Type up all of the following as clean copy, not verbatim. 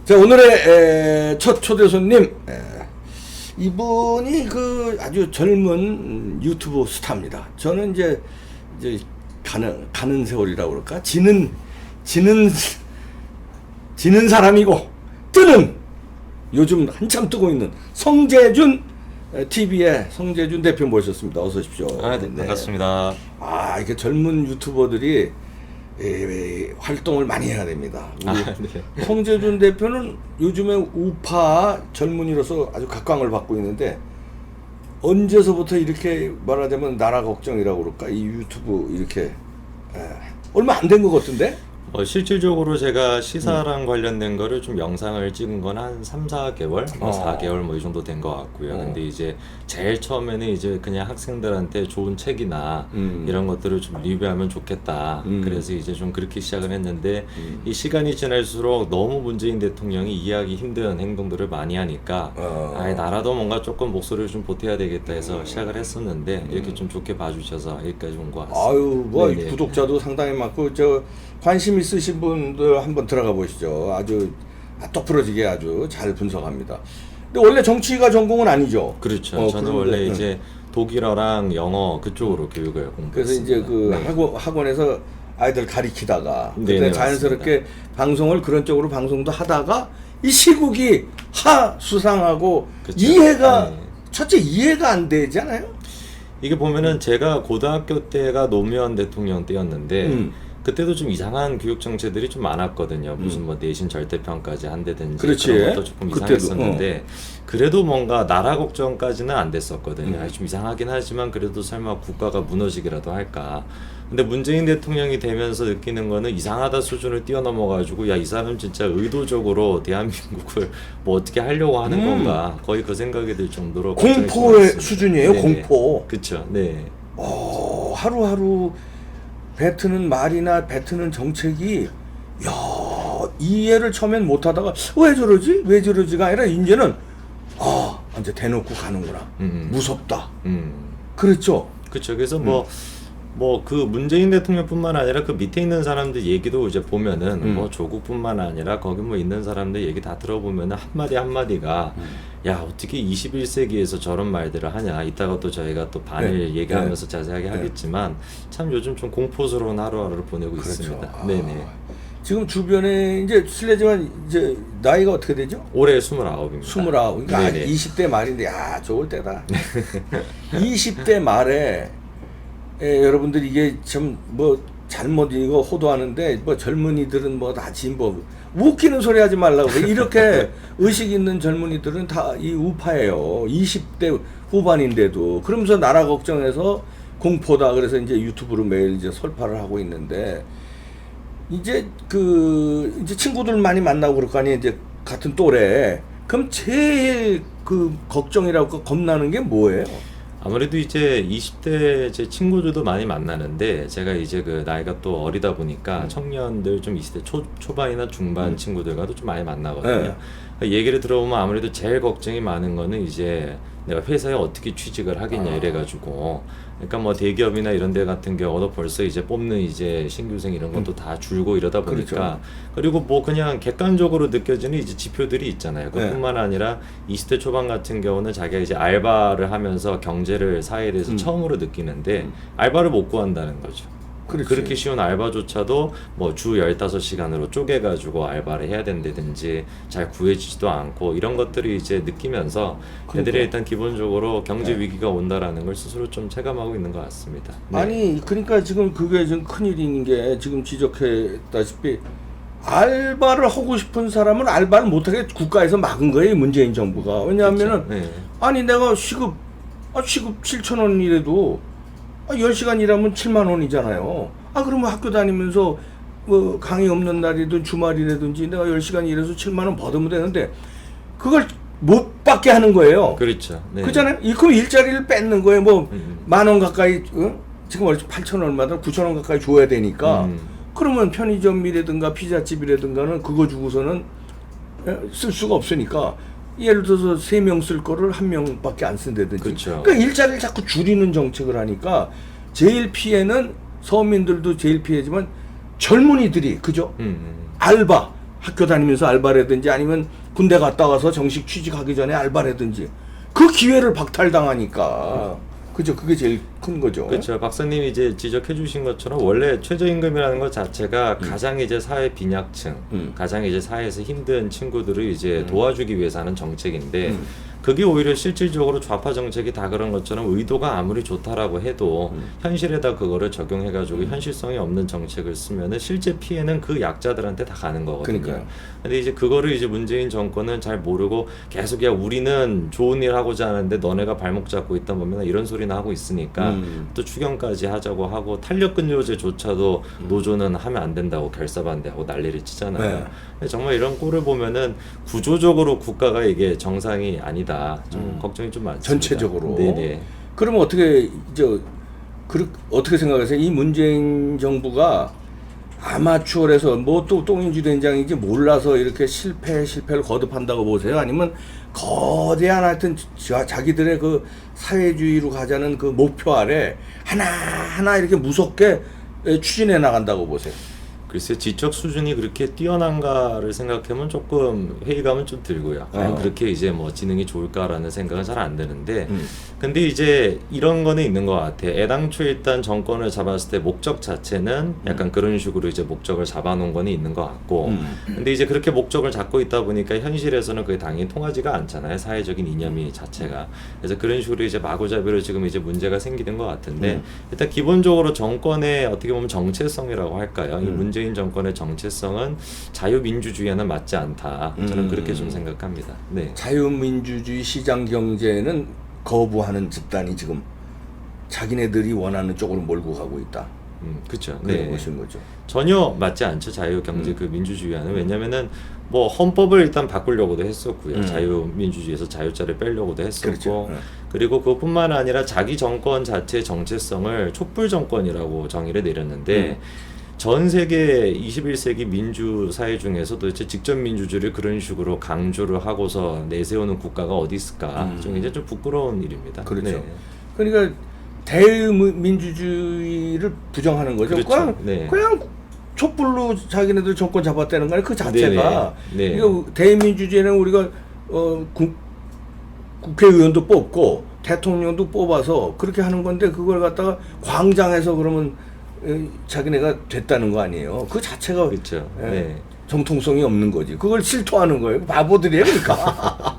자, 오늘의 첫 초대 손님, 이분이 그 아주 젊은 유튜브 스타입니다. 저는 이제 가는 세월이라고 그럴까? 지는 사람이고 뜨는, 요즘 한참 뜨고 있는 성재준 TV의 성재준 대표 모셨습니다. 어서 오십시오. 네, 반갑습니다. 이렇게 젊은 유튜버들이 활동을 많이 해야 됩니다. 우리 성재준 대표는 요즘에 우파 젊은이로서 아주 각광을 받고 있는데, 언제서부터 이렇게 말하자면 나라 걱정이라고 그럴까? 이 유튜브 이렇게 얼마 안 된 것 같은데? 실질적으로 제가 시사랑 관련된 거를 좀 영상을 찍은 건 한 3, 4개월, 4개월 뭐 이 정도 된 것 같고요. 근데 이제 제일 처음에는 이제 그냥 학생들한테 좋은 책이나 이런 것들을 좀 리뷰하면 좋겠다. 그래서 이제 좀 그렇게 시작을 했는데, 이 시간이 지날수록 너무 문재인 대통령이 이해하기 힘든 행동들을 많이 하니까 나라도 뭔가 조금 목소리를 좀 보태야 되겠다 해서 시작을 했었는데, 이렇게 좀 좋게 봐주셔서 여기까지 온 것 같습니다. 네네. 구독자도 상당히 많고, 관심 있으신 분들 한번 들어가 보시죠. 아주 똑부러지게 아주 잘 분석합니다. 근데 원래 정치가 전공은 아니죠? 그렇죠. 저는 원래 이제 독일어랑 영어 그쪽으로 교육을 공부했습니다. 그래서 이제 학원에서 아이들 가리키다가 그때 자연스럽게 맞습니다. 방송을 그런 쪽으로 방송도 하다가 이 시국이 수상하고 그쵸. 이해가 첫째 이해가 안 되잖아요. 이게 보면은 제가 고등학교 때가 노무현 대통령 때였는데 그때도 좀 이상한 교육 정책들이 좀 많았거든요. 무슨 뭐 내신 절대평가제 한다든지 그런 것도 조금 이상했었는데 그래도 뭔가 나라 걱정까지는 안 됐었거든요. 좀 이상하긴 하지만 그래도 설마 국가가 무너지기라도 할까. 근데 문재인 대통령이 되면서 느끼는 거는 이상하다 수준을 뛰어넘어가지고, 야, 이 사람 진짜 의도적으로 대한민국을 뭐 어떻게 하려고 하는 건가, 거의 그 생각이 들 정도로 공포의 수준이에요. 네네. 공포. 그렇죠. 네. 하루하루 뱉는 말이나 뱉는 정책이, 이해를 처음엔 못하다가 왜 저러지가 아니라 이제는 이제 대놓고 가는구나. 무섭다. 그렇죠. 그렇죠. 그래서 뭐 그 문재인 대통령뿐만 아니라 그 밑에 있는 사람들 얘기도 이제 보면은 뭐 조국뿐만 아니라 거기 뭐 있는 사람들 얘기 다 들어보면은 한마디가 야, 어떻게 21세기에서 저런 말들을 하냐. 이따가 또 저희가 또 반일 얘기하면서 자세하게 하겠지만 참 요즘 좀 공포스러운 하루하루를 보내고 있습니다. 네네. 지금 주변에 이제 실례지만 이제 나이가 어떻게 되죠? 올해 29입니다. 29. 그러니까 20대 말인데, 좋을 때다. 20대 말에 여러분들 이게 참 뭐 잘못 이거 호도하는데, 뭐 젊은이들은 뭐 다지 뭐 웃기는 소리 하지 말라고 이렇게 의식 있는 젊은이들은 다 이 우파예요. 20대 후반인데도. 그러면서 나라 걱정해서 공포다. 그래서 이제 유튜브로 매일 이제 설파를 하고 있는데, 이제 이제 친구들 많이 만나고 그럴 거 아니에요. 이제 같은 또래. 그럼 제일 걱정이라고 겁나는 게 뭐예요? 아무래도 이제 20대 제 친구들도 많이 만나는데, 제가 이제 그 나이가 또 어리다 보니까 청년들 좀 20대 초반이나 중반 친구들과도 좀 많이 만나거든요. 얘기를 들어보면 아무래도 제일 걱정이 많은 거는 이제 내가 회사에 어떻게 취직을 하겠냐 이래가지고, 그러니까 뭐 대기업이나 이런 데 같은 경우도 벌써 이제 뽑는 이제 신규생 이런 것도 다 줄고 이러다 보니까, 그리고 뭐 그냥 객관적으로 느껴지는 이제 지표들이 있잖아요. 그뿐만 아니라 20대 초반 같은 경우는 자기가 이제 알바를 하면서 경제를, 사회에 대해서 처음으로 느끼는데 알바를 못 구한다는 거죠. 그렇게 쉬운 알바조차도 뭐 주 15시간으로 쪼개가지고 알바를 해야 된다든지 잘 구해지지도 않고, 이런 것들이 이제 느끼면서 애들이 일단 기본적으로 경제 위기가 온다라는 걸 스스로 좀 체감하고 있는 것 같습니다. 네. 아니, 그러니까 지금 그게 좀 큰일인 게, 지금 지적했다시피 알바를 하고 싶은 사람은 알바를 못하게 국가에서 막은 거예요, 문재인 정부가. 왜냐하면은 아니, 내가 시급 7,000원이라도 10시간 일하면 7만 원이잖아요. 그러면 학교 다니면서 뭐 강의 없는 날이든 주말이라든지 내가 10시간 일해서 7만 원 받으면 되는데, 그걸 못 받게 하는 거예요. 그렇죠. 네. 그렇잖아요. 그럼 일자리를 뺏는 거예요. 뭐 10,000원 가까이, 지금 8,000원 얼마다 9,000원 가까이 줘야 되니까. 그러면 편의점이라든가 피자집이라든가는 그거 주고서는 쓸 수가 없으니까, 예를 들어서 3명 쓸 거를 1명밖에 안 쓴다든지. 그렇죠. 그러니까 일자리를 자꾸 줄이는 정책을 하니까 제일 피해는, 서민들도 제일 피해지만 젊은이들이, 그죠? 알바 학교 다니면서 알바라든지 아니면 군대 갔다 와서 정식 취직하기 전에 알바라든지 그 기회를 박탈당하니까 그죠? 그게 제일 큰 거죠. 그렇죠. 박사님이 이제 지적해 주신 것처럼 원래 최저임금이라는 것 자체가 가장 이제 사회 빈약층, 가장 이제 사회에서 힘든 친구들을 이제 도와주기 위해서 하는 정책인데 그게 오히려 실질적으로 좌파 정책이 다 그런 것처럼 의도가 아무리 좋다라고 해도 현실에다 그거를 적용해가지고 현실성이 없는 정책을 쓰면은 실제 피해는 그 약자들한테 다 가는 거거든요. 그러니까요. 근데 이제 그거를 이제 문재인 정권은 잘 모르고 계속 야 우리는 좋은 일 하고자 하는데 너네가 발목 잡고 있다 보면 이런 소리나 하고 있으니까 또 추경까지 하자고 하고 탄력근로제조차도 노조는 하면 안 된다고 결사반대하고 난리를 치잖아요. 네. 근데 정말 이런 꼴을 보면은 구조적으로 국가가 이게 정상이 아니다. 좀 걱정이 좀 많습니다. 전체적으로. 네네. 그러면 어떻게 어떻게 생각하세요? 이 문재인 정부가 아마추어에서 뭐 또 똥인지 된장인지 몰라서 이렇게 실패를 거듭한다고 보세요? 아니면 거대한 하여튼 자기들의 그 사회주의로 가자는 그 목표 아래 하나하나 이렇게 무섭게 추진해 나간다고 보세요? 글쎄 지적 수준이 그렇게 뛰어난가를 생각하면 조금 회의감은 좀 들고요. 과연 그렇게 이제 뭐 지능이 좋을까라는 생각은 잘 안 드는데 근데 이제 이런 거는 있는 것 같아. 애당초에 일단 정권을 잡았을 때 목적 자체는 약간 그런 식으로 이제 목적을 잡아놓은 거는 있는 것 같고 근데 이제 그렇게 목적을 잡고 있다 보니까 현실에서는 그게 당연히 통하지가 않잖아요. 사회적인 이념이 자체가. 그래서 그런 식으로 이제 마구잡이로 지금 이제 문제가 생기는 것 같은데 일단 기본적으로 정권의 어떻게 보면 정체성이라고 할까요? 이 문재인 정권의 정체성은 자유민주주의와는 맞지 않다. 저는 그렇게 좀 생각합니다. 네. 자유민주주의 시장 경제는 거부하는 집단이 지금 자기네들이 원하는 쪽으로 몰고 가고 있다. 그렇죠. 그런 네. 것인 거죠. 전혀 맞지 않죠. 자유경제 그 민주주의와는. 왜냐면은 뭐 헌법을 일단 바꾸려고도 했었고요. 자유민주주의에서 자유자를 빼려고도 했었고 그렇죠. 그리고 그뿐만 아니라 자기 정권 자체의 정체성을 촛불 정권이라고 정의를 내렸는데 전 세계 21세기 민주사회 중에서 도대체 직접 민주주의를 그런 식으로 강조를 하고서 내세우는 국가가 어디 있을까? 좀 이제 좀 부끄러운 일입니다. 그렇죠. 네. 그러니까 대의민주주의를 부정하는 거죠. 그렇죠. 네. 그냥 촛불로 자기네들 정권 잡았다는 거는 그 자체가. 네네. 네. 이거 대의민주주의는 우리가 국회의원도 뽑고 대통령도 뽑아서 그렇게 하는 건데 그걸 갖다가 광장에서 그러면 자기네가 됐다는 거 아니에요. 그 자체가 그렇죠. 예, 네. 정통성이 없는 거지. 그걸 실토하는 거예요. 바보들이에요, 그러니까.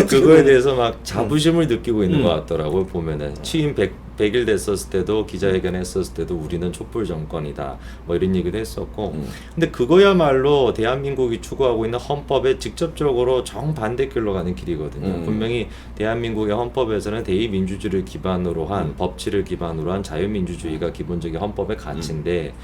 그거에 대해서 막 자부심을 느끼고 있는 것 같더라고요. 보면은 취임 100일 됐었을 때도 기자회견 했었을 때도 우리는 촛불 정권이다. 뭐 이런 얘기도 했었고. 근데 그거야말로 대한민국이 추구하고 있는 헌법에 직접적으로 정반대길로 가는 길이거든요. 분명히 대한민국의 헌법에서는 대의민주주의를 기반으로 한 법치를 기반으로 한 자유민주주의가 기본적인 헌법의 가치인데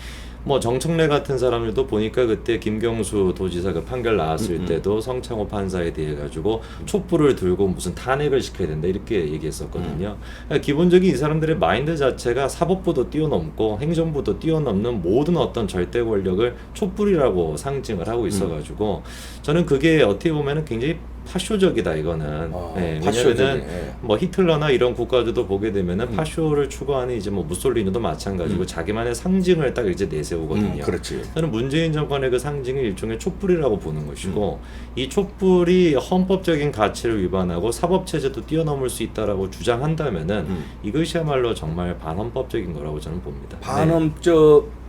뭐 정청래 같은 사람들도 보니까 그때 김경수 도지사 그 판결 나왔을 때도 성창호 판사에 대해 가지고 촛불을 들고 무슨 탄핵을 시켜야 된다 이렇게 얘기했었거든요. 그러니까 기본적인 이 사람들의 마인드 자체가 사법부도 뛰어넘고 행정부도 뛰어넘는 모든 어떤 절대 권력을 촛불이라고 상징을 하고 있어가지고 저는 그게 어떻게 보면은 굉장히 파쇼적이다 이거는. 네, 왜냐면은 뭐 히틀러나 이런 국가들도 보게 되면은 파쇼를 추구하는 이제 뭐 무솔리니도 마찬가지고 자기만의 상징을 딱 이제 내세우거든요. 그렇지. 저는 문재인 정권의 그 상징을 일종의 촛불이라고 보는 것이고 이 촛불이 헌법적인 가치를 위반하고 사법 체제도 뛰어넘을 수 있다라고 주장한다면은 이것이야말로 정말 반헌법적인 거라고 저는 봅니다.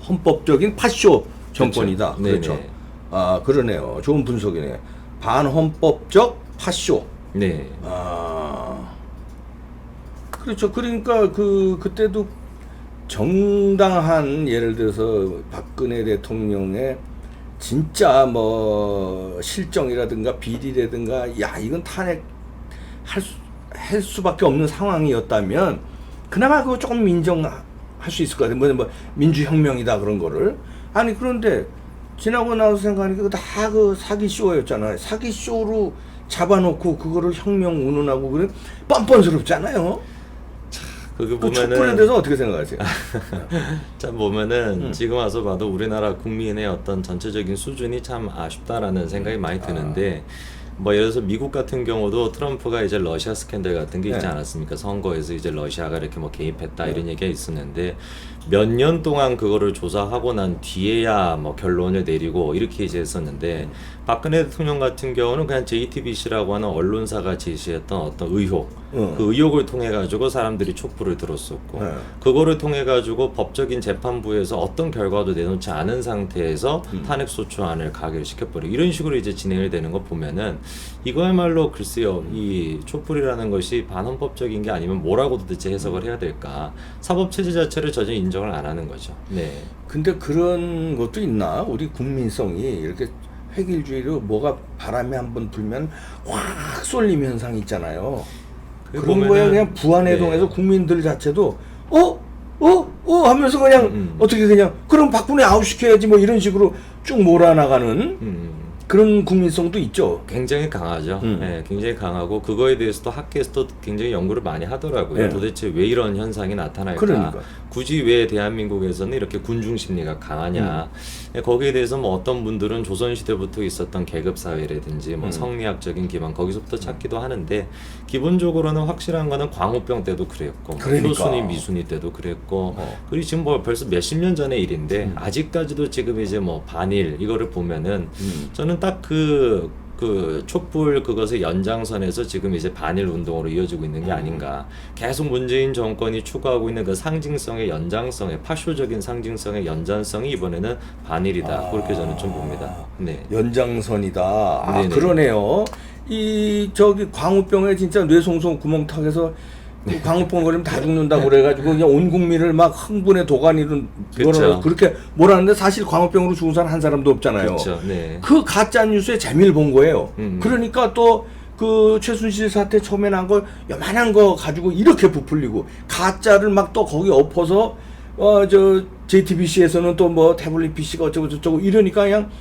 헌법적인 파쇼 정권이다. 그렇죠. 그렇죠. 아, 그러네요. 좋은 분석이네. 반헌법적 파쇼. 네. 아, 그렇죠. 그러니까 그때도 정당한 예를 들어서 박근혜 대통령의 진짜 뭐 실정이라든가 비리라든가 야 이건 탄핵 할 수밖에 없는 상황이었다면 그나마 그거 조금 인정할 수 있을 것 같아요. 뭐 민주혁명이다 그런 거를. 아니 그런데 지나고 나서 생각하니까 다 그 사기 쇼였잖아요. 사기 쇼로 잡아놓고 그거를 혁명 운운하고 그래 뻔뻔스럽잖아요. 그게 그 촛불에 보면은 대해서 어떻게 생각하세요? 참 보면은 지금 와서 봐도 우리나라 국민의 어떤 전체적인 수준이 참 아쉽다라는 생각이 많이 드는데 뭐 예를 들어서 미국 같은 경우도 트럼프가 이제 러시아 스캔들 같은 게 있지 않았습니까? 선거에서 이제 러시아가 이렇게 뭐 개입했다 이런 얘기가 있었는데 몇 년 동안 그거를 조사하고 난 뒤에야 뭐 결론을 내리고 이렇게 이제 했었는데 박근혜 대통령 같은 경우는 그냥 JTBC라고 하는 언론사가 제시했던 어떤 의혹 그 의혹을 통해 가지고 사람들이 촛불을 들었었고 그거를 통해 가지고 법적인 재판부에서 어떤 결과도 내놓지 않은 상태에서 탄핵소추안을 가결시켜버리고 이런 식으로 이제 진행이 되는 거 보면은 이거야말로 글쎄요 이 촛불이라는 것이 반헌법적인 게 아니면 뭐라고 도대체 해석을 해야 될까 사법체제 자체를 전혀 인정을 안 하는 거죠. 네. 근데 그런 것도 있나? 우리 국민성이 이렇게 획일주의로 뭐가 바람이 한번 불면 확 쏠림 현상이 있잖아요. 그런 거에 그냥 부안해동에서 국민들 자체도 하면서 그냥 어떻게 그냥 그럼 박근혜 아웃시켜야지 뭐 이런 식으로 쭉 몰아나가는 그런 국민성도 있죠. 굉장히 강하죠. 네, 굉장히 강하고 그거에 대해서도 학계에서도 굉장히 연구를 많이 하더라고요. 네. 도대체 왜 이런 현상이 나타날까? 그러니까. 굳이 왜 대한민국에서는 이렇게 군중 심리가 강하냐? 거기에 대해서 뭐 어떤 분들은 조선시대부터 있었던 계급 사회라든지 뭐 성리학적인 기반 거기서부터 찾기도 하는데 기본적으로는 확실한 거는 광우병 때도 그랬고 그러니까. 효순이 미순이 때도 그랬고 그리고 지금 뭐 벌써 몇십 년 전의 일인데 아직까지도 지금 이제 뭐 반일 이거를 보면은 저는 딱 그 촛불 그것의 연장선에서 지금 이제 반일 운동으로 이어지고 있는 게 아닌가. 계속 문재인 정권이 추구하고 있는 그 상징성의 연장성의 파쇼적인 상징성의 연장성이 이번에는 반일이다. 그렇게 저는 좀 봅니다. 네. 연장선이다. 아, 네네. 그러네요. 이 저기 광우병에 진짜 뇌송송 구멍탁에서 그 광우병 걸리면 다 죽는다고 그래가지고 그냥 온 국민을 막 흥분의 도가니로 그쵸. 그렇게 몰았는데 사실 광우병으로 죽은 사람 한 사람도 없잖아요. 그렇죠. 네. 그 가짜 뉴스의 재미를 본 거예요. 그러니까 또 그 최순실 사태 처음에 난 거 요만한 거 가지고 이렇게 부풀리고 가짜를 막 또 거기 엎어서 저 JTBC에서는 또 뭐 태블릿 PC가 어쩌고 저쩌고 이러니까 그냥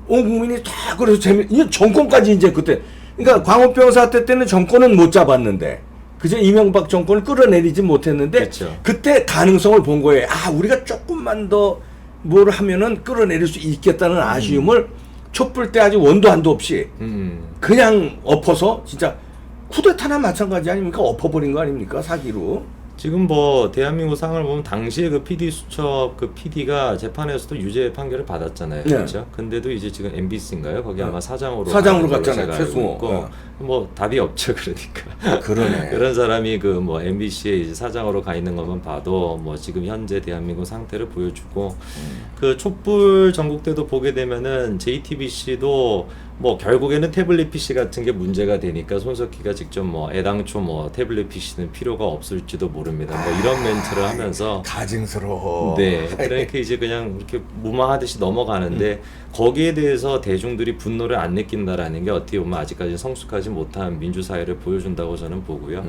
온 국민이 다 그래서 이 정권까지 이제 그때 그러니까 광우병 사태 때는 정권은 못 잡았는데 그저 이명박 정권을 끌어내리지 못했는데 그쵸. 그때 가능성을 본 거예요. 아 우리가 조금만 더 뭘 하면은 끌어내릴 수 있겠다는 아쉬움을 촛불 때 아주 원도 한도 없이 그냥 엎어서 진짜 쿠데타나 마찬가지 아닙니까? 엎어버린 거 아닙니까? 사기로. 지금 뭐 대한민국 상을 보면 당시에 그 PD 수첩 그 PD가 재판에서도 유죄 판결을 받았잖아요. 네. 그렇죠? 근데도 이제 지금 MBC인가요? 거기 아마 사장으로 사장으로 가는 걸로 갔잖아요. 제가 알고 최승호. 있고. 뭐 답이 없죠. 그러니까. 그러네. 그런 사람이 그 뭐 MBC에 이제 사장으로 가 있는 것만 봐도 뭐 지금 현재 대한민국 상태를 보여주고 그 촛불 전국 때도 보게 되면은 JTBC도 뭐 결국에는 태블릿 PC 같은 게 문제가 되니까 손석희가 직접 뭐 애당초 뭐 태블릿 PC는 필요가 없을지도 모릅니다. 뭐 이런 멘트를 하면서 가증스러워. 네, 그러니까 이제 그냥 이렇게 무마하듯이 넘어가는데 거기에 대해서 대중들이 분노를 안 느낀다라는 게 어떻게 보면 아직까지 성숙하지 못한 민주사회를 보여준다고 저는 보고요.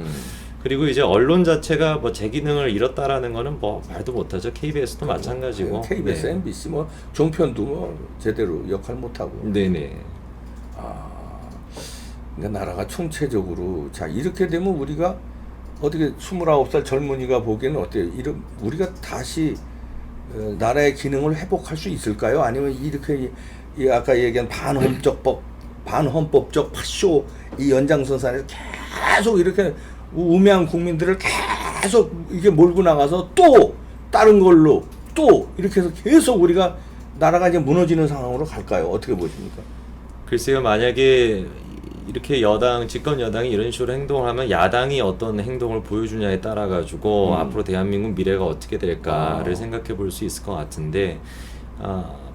그리고 이제 언론 자체가 뭐 제 기능을 잃었다라는 거는 뭐 말도 못하죠. KBS도 마찬가지고. KBS, 네. MBC 뭐 종편도 뭐 제대로 역할 못 하고. 네네. 그러니까 나라가 총체적으로 자 이렇게 되면 우리가 어떻게 29살 젊은이가 보기에는 어때요? 이런 우리가 다시 나라의 기능을 회복할 수 있을까요? 아니면 이렇게 이 아까 얘기한 반헌법적 파쇼 이 연장선상에서 계속 이렇게 우매한 국민들을 계속 이게 몰고 나가서 또 다른 걸로 또 이렇게 해서 계속 우리가 나라가 이제 무너지는 상황으로 갈까요? 어떻게 보십니까? 글쎄요, 만약에 이렇게 집권 여당이 이런 식으로 행동을 하면 야당이 어떤 행동을 보여주냐에 따라 가지고 앞으로 대한민국 미래가 어떻게 될까를 생각해 볼 수 있을 것 같은데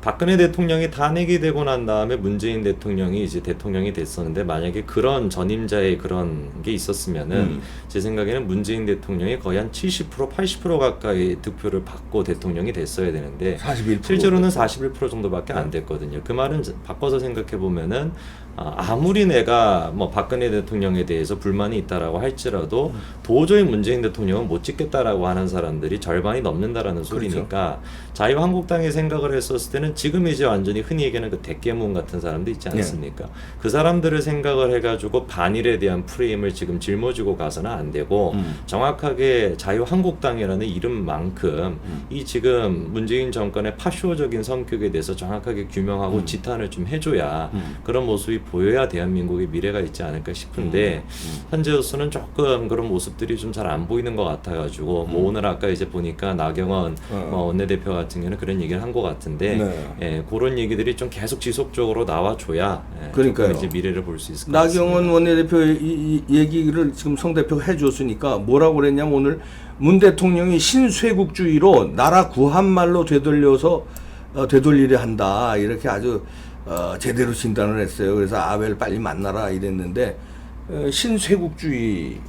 박근혜 대통령이 탄핵이 되고 난 다음에 문재인 대통령이 이제 대통령이 됐었는데 만약에 그런 전임자의 그런 게 있었으면은 제 생각에는 문재인 대통령이 거의 한 70% 80% 가까이 득표를 받고 대통령이 됐어야 되는데 41%. 실제로는 41% 정도밖에 안 됐거든요. 그 말은 바꿔서 생각해 보면은 아무리 내가 뭐 박근혜 대통령에 대해서 불만이 있다라고 할지라도 도저히 문재인 대통령은 못 찍겠다라고 하는 사람들이 절반이 넘는다라는 소리니까 자유한국당이 생각을 했었을 때는 지금 이제 완전히 흔히 얘기하는 그 대깨문 같은 사람들 있지 않습니까? 그 사람들을 생각을 해가지고 반일에 대한 프레임을 지금 짊어지고 가서는 안 되고 정확하게 자유한국당이라는 이름만큼 이 지금 문재인 정권의 파쇼적인 성격에 대해서 정확하게 규명하고 지탄을 좀 해줘야 그런 모습이 보여야 대한민국의 미래가 있지 않을까 싶은데 현재로서는 조금 그런 모습들이 좀 잘 안 보이는 것 같아가지고 뭐 오늘 아까 이제 보니까 나경원 뭐 원내대표 같은 경우는 그런 얘기를 한 것 같은데 네. 예, 그런 얘기들이 좀 계속 지속적으로 나와줘야 예, 그러니까요. 조금 이제 미래를 볼 수 있을 것 같습니다. 나경원 원내대표 이 얘기를 지금 송 대표가 해줬으니까 뭐라고 그랬냐면 오늘 문 대통령이 신쇄국주의로 나라 구한말로 되돌리려 한다 이렇게 아주 제대로 진단을 했어요. 그래서 아벨 빨리 만나라 이랬는데 신쇄국주의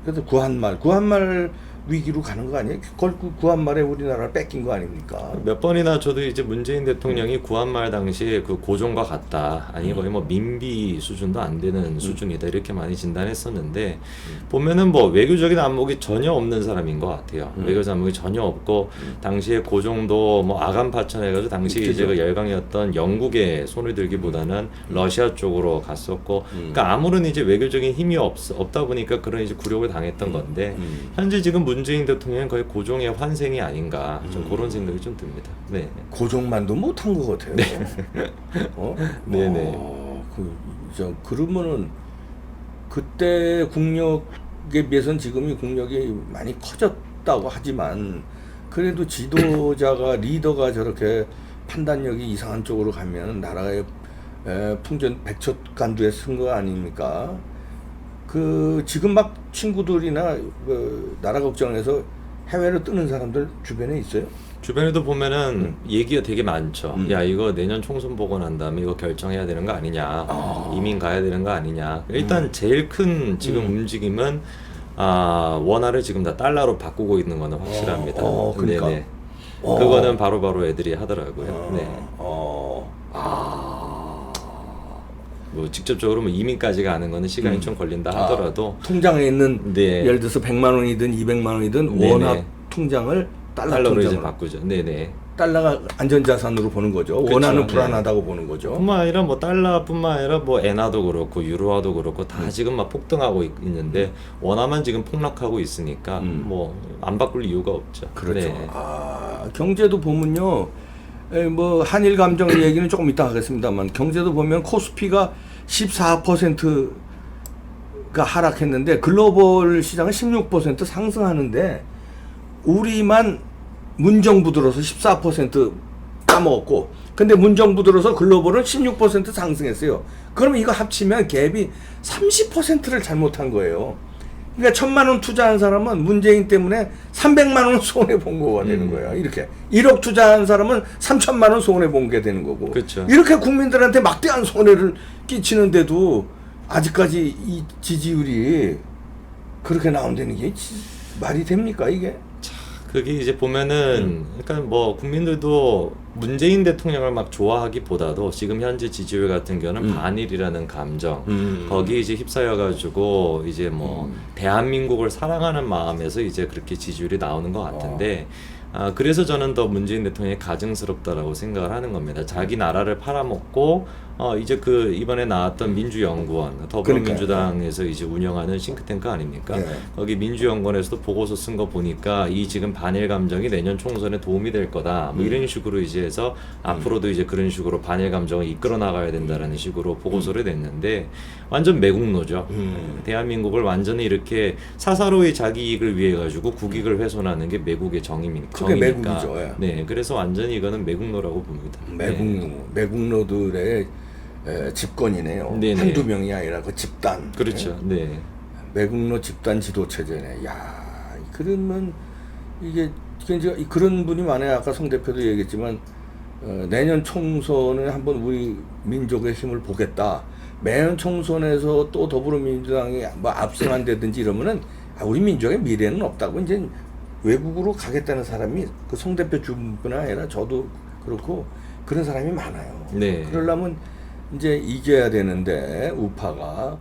그래서 구한말 위기로 가는 거 아니에요? 그걸 구한말에 우리나라를 뺏긴 거 아닙니까? 몇 번이나 저도 이제 문재인 대통령이 구한말 당시에 그 고종과 같다, 아니 거의 뭐 민비 수준도 안 되는 수준이다 이렇게 많이 진단했었는데 보면은 뭐 외교적인 안목이 전혀 없는 사람인 것 같아요. 외교적 안목이 전혀 없고 당시에 고종도 뭐 아간파천해가지고 당시 이제 그 열강이었던 영국에 손을 들기보다는 러시아 쪽으로 갔었고, 그러니까 아무런 이제 외교적인 힘이 없다 보니까 그런 이제 굴욕을 당했던 건데 현재 지금 문재인 대통령은 거의 고종의 환생이 아닌가 좀 그런 생각이 좀 듭니다. 네. 고종만도 못한 것 같아요. 네네. 그러면은 그때 국력에 비해서는 지금이 국력이 많이 커졌다고 하지만 그래도 지도자가 리더가 저렇게 판단력이 이상한 쪽으로 가면 나라의 풍전 백척간두에 쓴 거 아닙니까? 지금 막 친구들이나 나라 걱정해서 해외로 뜨는 사람들 주변에 있어요? 주변에도 보면은 얘기가 되게 많죠. 야, 이거 내년 총선 보고 난 다음에 이거 결정해야 되는 거 아니냐, 이민 가야 되는 거 아니냐. 일단 제일 큰 지금 움직임은 원화를 지금 다 달러로 바꾸고 있는 거는 확실합니다. 그러니까. 네네. 그거는 바로바로 애들이 하더라고요. 네. 뭐 직접적으로 뭐 이민까지 가는 거는 시간이 좀 걸린다 하더라도 통장에 있는 네. 예를 들어서 100만 원이든 200만 원이든 네네. 원화 통장을 달러로 이제 통장으로. 바꾸죠. 네네. 달러가 안전자산으로 보는 거죠. 그쵸, 원화는 네. 불안하다고 보는 거죠. 뿐만 아니라 뭐 달러뿐만 아니라 뭐 엔화도 그렇고 유로화도 그렇고 다 지금 막 폭등하고 있는데 원화만 지금 폭락하고 있으니까 뭐 안 바꿀 이유가 없죠. 그렇죠. 네. 경제도 보면요. 뭐 한일 감정 얘기는 조금 이따 하겠습니다만 경제도 보면 코스피가 14%가 하락했는데 글로벌 시장은 16% 상승하는데 우리만 문정부 들어서 14% 까먹었고 근데 문정부 들어서 글로벌은 16% 상승했어요. 그러면 이거 합치면 갭이 30%를 잘못한 거예요. 그러니까 1,000만 원 투자한 사람은 문재인 때문에 300만 원 손해 본 거가 되는 거예요. 이렇게 1억 투자한 사람은 3,000만 원 손해 본 게 되는 거고. 그렇죠. 이렇게 국민들한테 막대한 손해를 끼치는데도 아직까지 이 지지율이 그렇게 나온다는 게 말이 됩니까 이게? 그게 이제 보면은 그러니까 뭐 국민들도 문재인 대통령을 막 좋아하기보다도 지금 현재 지지율 같은 경우는 반일이라는 감정 거기에 이제 휩싸여 가지고 이제 뭐 대한민국을 사랑하는 마음에서 이제 그렇게 지지율이 나오는 것 같은데 그래서 저는 더 문재인 대통령이 가증스럽다라고 생각을 하는 겁니다. 자기 나라를 팔아먹고 이제 그 이번에 나왔던 민주연구원 더불어민주당에서 이제 운영하는 싱크탱크 아닙니까? 네. 거기 민주연구원에서도 보고서 쓴 거 보니까 이 지금 반일 감정이 내년 총선에 도움이 될 거다. 뭐 이런 식으로 이제 해서 앞으로도 이제 그런 식으로 반일 감정을 이끌어 나가야 된다라는 식으로 보고서를 냈는데 완전 매국노죠. 대한민국을 완전히 이렇게 사사로이 자기 이익을 위해 가지고 국익을 훼손하는 게 매국의 정의니까. 그게 매국이죠. 예. 네, 그래서 완전히 이거는 매국노라고 봅니다. 매국노들의 집권이네요. 네네. 한두 명이 아니라 그 집단. 그렇죠. 네. 매국노 집단 지도 체제네. 야, 그러면 이제 그런 분이 많아요. 아까 송 대표도 얘기했지만 내년 총선에 한번 우리 민족의 힘을 보겠다. 매년 총선에서 또 더불어민주당이 뭐 압승한다든지 이러면은 우리 민족의 미래는 없다고 이제 외국으로 가겠다는 사람이 그 송 대표 주뿐 아니라 저도 그렇고 그런 사람이 많아요. 네. 그러려면 이제 이겨야 되는데 우파가